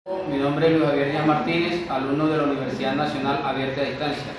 Mi nombre es Luis Javier Díaz Martínez, alumno de la Universidad Nacional Abierta a Distancia.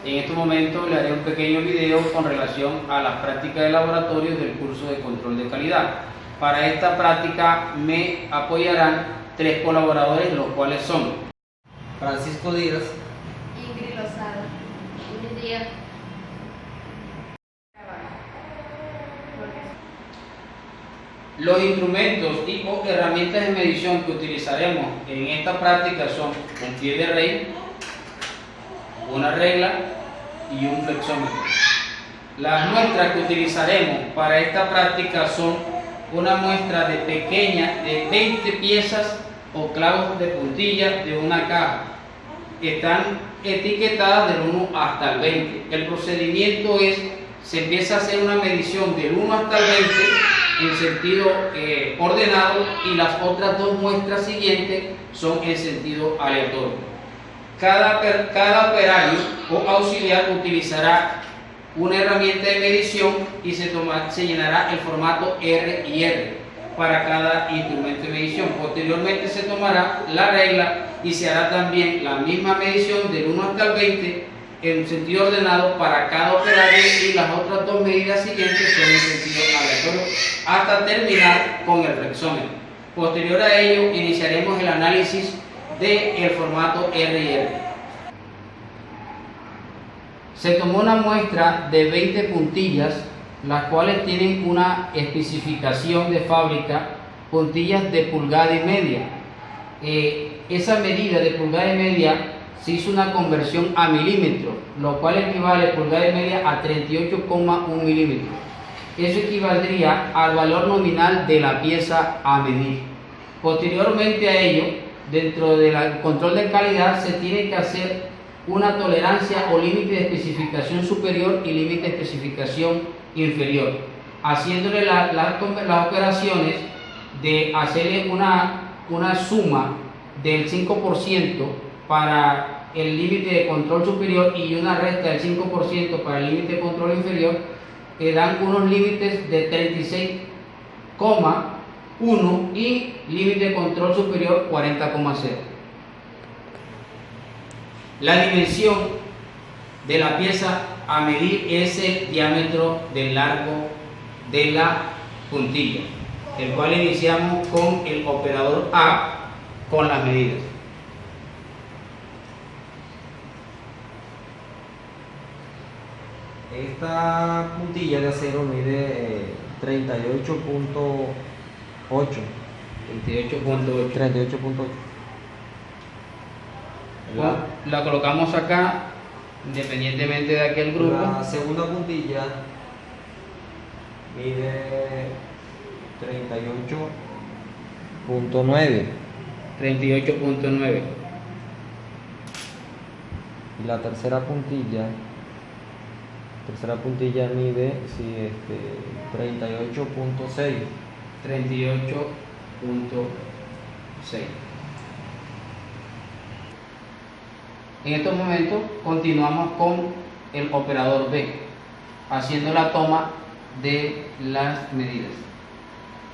En este momento le haré un pequeño video con relación a las prácticas de laboratorio del curso de control de calidad. Para esta práctica me apoyarán 3 colaboradores, los cuales son Francisco Díaz, Ingrid Lozada, Luis Díaz. Los instrumentos y o herramientas de medición que utilizaremos en esta práctica son un pie de rey, una regla y un flexómetro. Las muestras que utilizaremos para esta práctica son una muestra de pequeña de 20 piezas o clavos de puntilla de una caja. Están etiquetadas del 1 hasta el 20. El procedimiento es, se empieza a hacer una medición del 1 hasta el 20 en sentido ordenado, y las otras 2 muestras siguientes son en sentido aleatorio. Cada operario o auxiliar utilizará una herramienta de medición y se llenará el formato R y R para cada instrumento de medición. Posteriormente se tomará la regla y se hará también la misma medición del 1 hasta el 20 en sentido ordenado para cada operario, y las otras 2 medidas siguientes son en sentido aleatorio hasta terminar con el flexómetro. Posterior a ello iniciaremos el análisis del formato R y R. Se tomó una muestra de 20 puntillas, las cuales tienen una especificación de fábrica, puntillas de pulgada y media. Esa medida de pulgada y media se hizo una conversión a milímetros, lo cual equivale pulgada y media a 38,1 milímetros. Eso equivaldría al valor nominal de la pieza a medir. Posteriormente a ello, dentro del control de calidad se tiene que hacer una tolerancia o límite de especificación superior y límite de especificación inferior, haciéndole las operaciones de hacerle una suma del 5% para el límite de control superior y una resta del 5% para el límite de control inferior, que dan unos límites de 36,1 y límite de control superior 40,0. La dimensión de la pieza a medir es el diámetro del largo de la puntilla, el cual iniciamos con el operador A con las medidas. esta puntilla de acero mide 38.8. 38.8. La colocamos acá, independientemente de aquel grupo. La segunda puntilla mide 38.9. 38.9. Y la tercera puntilla mide 38.6. 38.6. En estos momentos continuamos con el operador B, haciendo la toma de las medidas.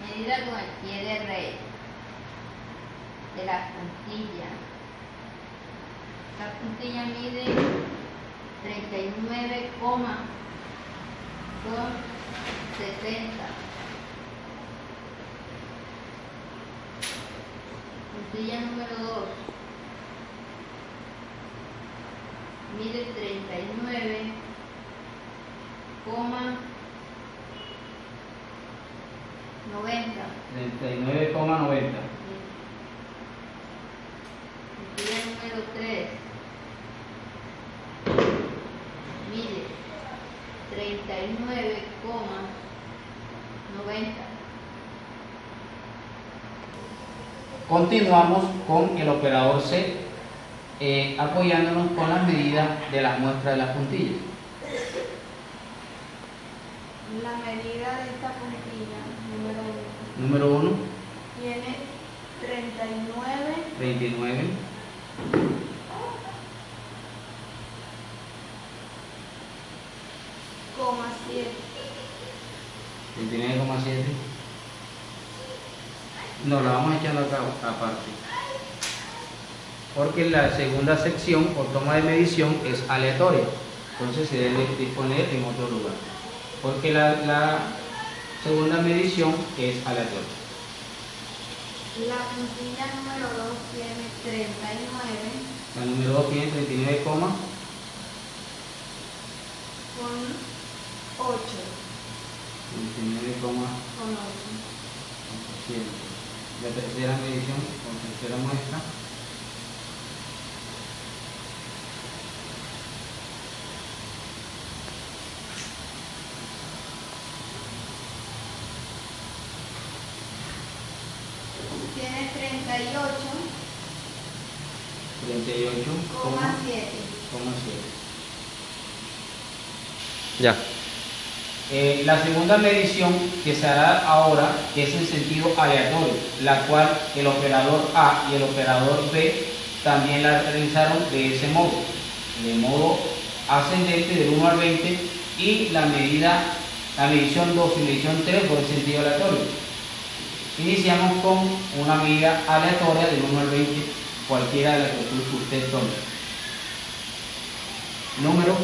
Medida con el pie de rey de la puntilla. La puntilla mide 39,60. Puntilla número 2 mide 39,90. 39,90. Puntilla número 3 mide 39,90. Continuamos con el operador C, apoyándonos con las medidas de las muestras de las puntillas. La medida de esta puntilla Número 1, tiene 39,7. 39. No, la vamos echando acá aparte. porque la segunda sección o toma de medición es aleatoria, entonces se debe disponer en otro lugar, porque la segunda medición es aleatoria. La puntilla número 2 tiene 39 La número 2 tiene 39, con 8. 39, Con 8. la tercera medición o tercera muestra Tiene 38,7. 38,7. Ya. La segunda medición que se hará ahora es en sentido aleatorio, la cual el operador A y el operador B también la realizaron de ese modo, de modo ascendente del 1 al 20, y la medición 2 y medición 3 por el sentido aleatorio. Iniciamos con una medida aleatoria del 1 al 20, cualquiera de las que usted tome. Número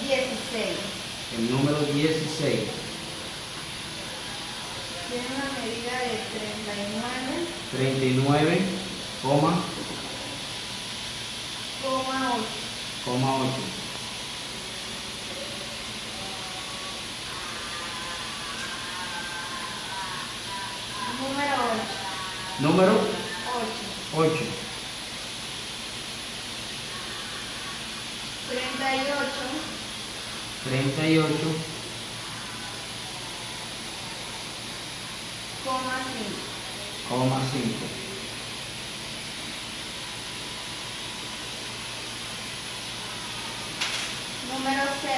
16. El número 16 Tiene una medida de 39,8. Número 8. Número 8. 38,5. Número 6.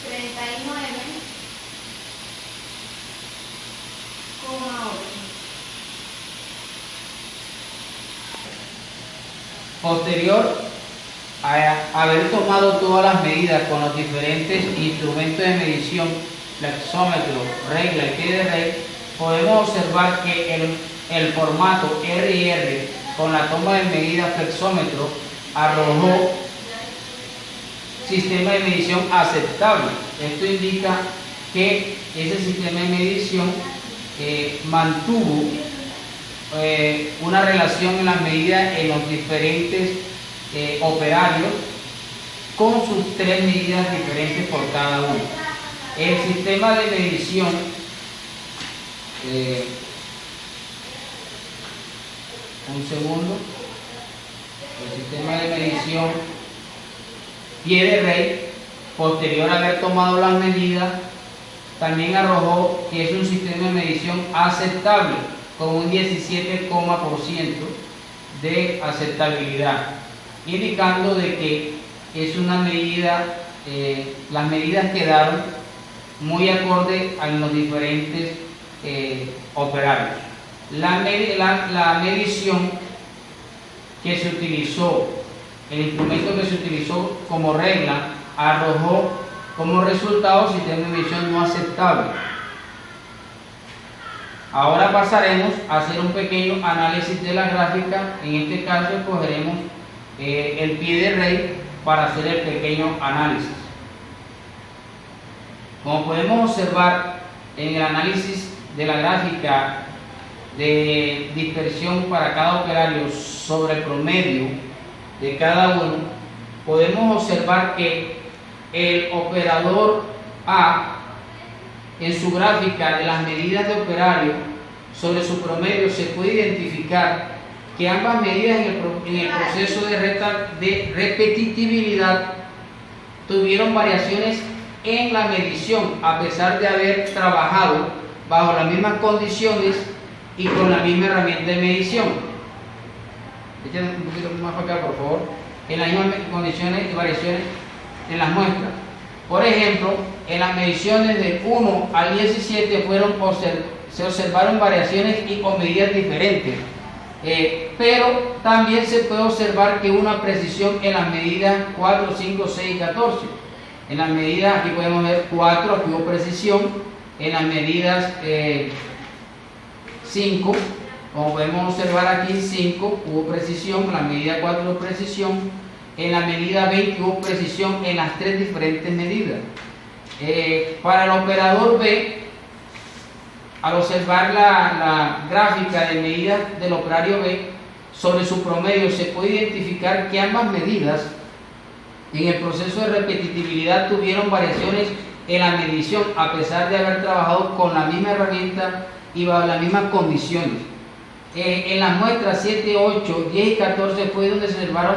39,8. Posterior a haber tomado todas las medidas con los diferentes instrumentos de medición, flexómetro, regla y pie de rey, podemos observar que el formato RR con la toma de medida flexómetro arrojó sistema de medición aceptable. Esto indica que ese sistema de medición mantuvo una relación en las medidas en los diferentes operarios con sus 3 medidas diferentes por cada uno. El sistema de medición un segundo. El sistema de medición pie de rey, posterior a haber tomado las medidas, también arrojó que es un sistema de medición aceptable, con un 17% de aceptabilidad, indicando de que es una medida, las medidas quedaron muy acorde a los diferentes operarios. La medición que se utilizó, el instrumento que se utilizó como regla, arrojó como resultado sistema de medición no aceptable. Ahora pasaremos a hacer un pequeño análisis de la gráfica. En este caso escogeremos el pie de rey para hacer el pequeño análisis. Como podemos observar en el análisis de la gráfica de dispersión para cada operario sobre el promedio de cada uno, podemos observar que el operador A, en su gráfica de las medidas de operario sobre su promedio, se puede identificar que ambas medidas en el proceso de repetitividad tuvieron variaciones en la medición, a pesar de haber trabajado bajo las mismas condiciones y con la misma herramienta de medición. Echen un poquito más para acá, por favor. En las mismas condiciones y variaciones en las muestras. Por ejemplo, en las mediciones del 1 al 17 se observaron variaciones y con medidas diferentes. Pero también se puede observar que hubo una precisión en las medidas 4, 5, 6 y 14. En las medidas, aquí podemos ver 4, aquí hubo precisión. En las medidas 5, como podemos observar aquí, 5 hubo precisión, en la medida 4 hubo precisión, en la medida 20 hubo precisión en las 3 diferentes medidas. Para el operador B, al observar la gráfica de medidas del operario B sobre su promedio, se puede identificar que ambas medidas en el proceso de repetitividad tuvieron variaciones en la medición, a pesar de haber trabajado con la misma herramienta y bajo las mismas condiciones. En las muestras 7, 8, 10 y 14 fue donde se observaron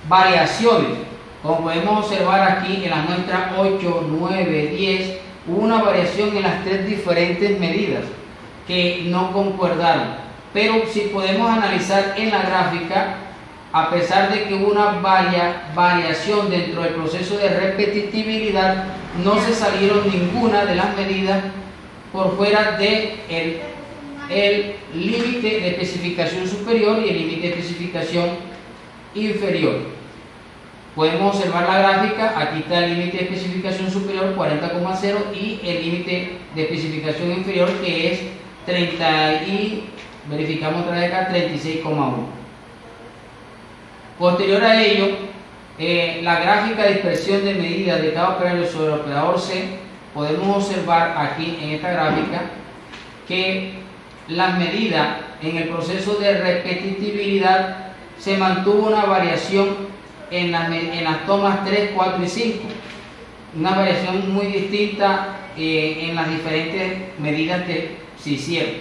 variaciones. Como podemos observar aquí en las muestras 8, 9, 10, hubo una variación en las 3 diferentes medidas que no concordaron. Pero si podemos analizar en la gráfica, a pesar de que hubo una variación dentro del proceso de repetitividad, no se salieron ninguna de las medidas por fuera de el límite de especificación superior y el límite de especificación inferior. Podemos observar la gráfica, aquí está el límite de especificación superior 40,0 y el límite de especificación inferior, que es 30 y verificamos otra vez acá, 36,1. Posterior a ello, la gráfica de dispersión de medidas de cada operario sobre el operador C, podemos observar aquí en esta gráfica que las medidas en el proceso de repetitividad se mantuvo una variación en las tomas 3, 4 y 5, una variación muy distinta en las diferentes medidas que se hicieron,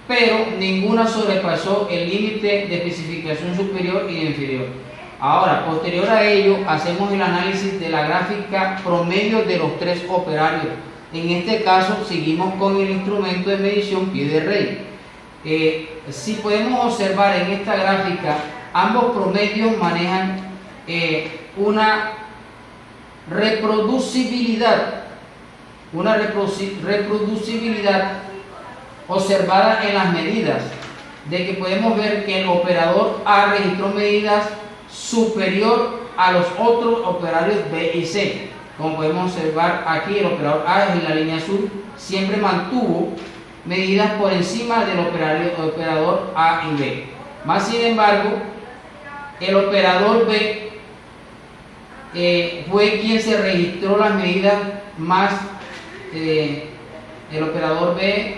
pero ninguna sobrepasó el límite de especificación superior y inferior. Ahora, posterior a ello, hacemos el análisis de la gráfica promedio de los 3 operarios. En este caso, seguimos con el instrumento de medición pie de rey. Si podemos observar en esta gráfica, ambos promedios manejan una reproducibilidad observada en las medidas, de que podemos ver que el operador A registró medidas superior a los otros operarios B y C. Como podemos observar aquí, el operador A en la línea azul siempre mantuvo medidas por encima del operador A y B. Más sin embargo, el operador B fue quien se registró las medidas más, el operador C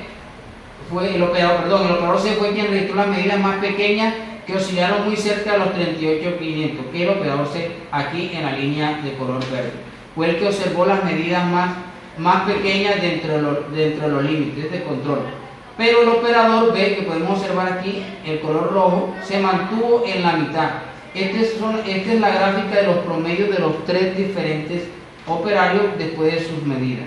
fue quien registró las medidas más pequeñas, que oscilaron muy cerca de los 38,500, que el operador C aquí en la línea de color verde fue el que observó las medidas más pequeñas dentro de los límites de control. Pero el operador B, que podemos observar aquí, el color rojo, se mantuvo en la mitad. Esta es la gráfica de los promedios de los 3 diferentes operarios después de sus medidas.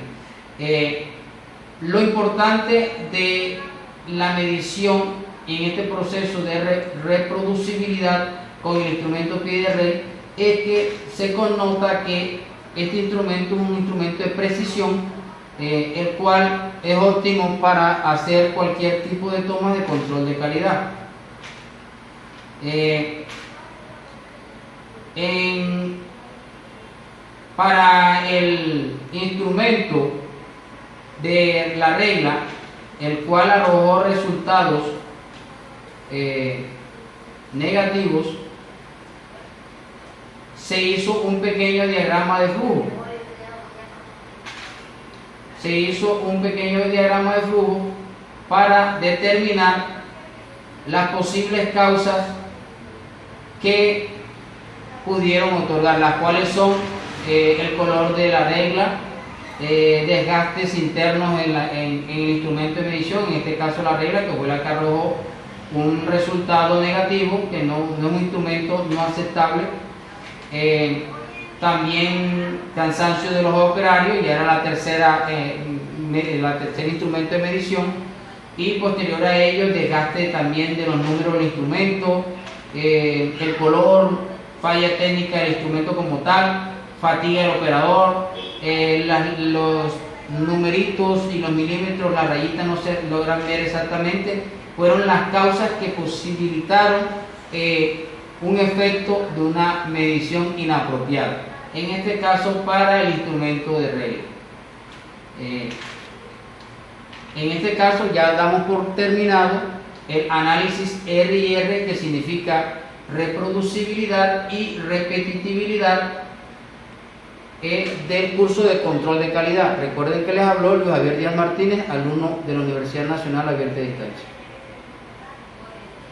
Lo importante de la medición en este proceso de reproducibilidad con el instrumento pie de rey es que se connota que este instrumento es un instrumento de precisión, el cual es óptimo para hacer cualquier tipo de toma de control de calidad. Para el instrumento de la regla, el cual arrojó resultados negativos, se hizo un pequeño diagrama de flujo. Para determinar las posibles causas que pudieron otorgar, las cuales son el color de la regla, desgastes internos en el instrumento de medición, en este caso la regla, que fue la que arrojó un resultado negativo, que no es un instrumento no aceptable. También cansancio de los operarios, ya era la tercera instrumento de medición, y posterior a ello el desgaste también de los números del instrumento, el color, falla técnica del instrumento como tal, fatiga del operador, los numeritos y los milímetros, las rayitas no se logran ver exactamente, fueron las causas que posibilitaron un efecto de una medición inapropiada. en este caso para el instrumento de regla. En este caso ya damos por terminado el análisis R&R, que significa reproducibilidad y repetitividad del curso de control de calidad. Recuerden que les habló Luis Javier Díaz Martínez, alumno de la Universidad Nacional Abierta de Distancia.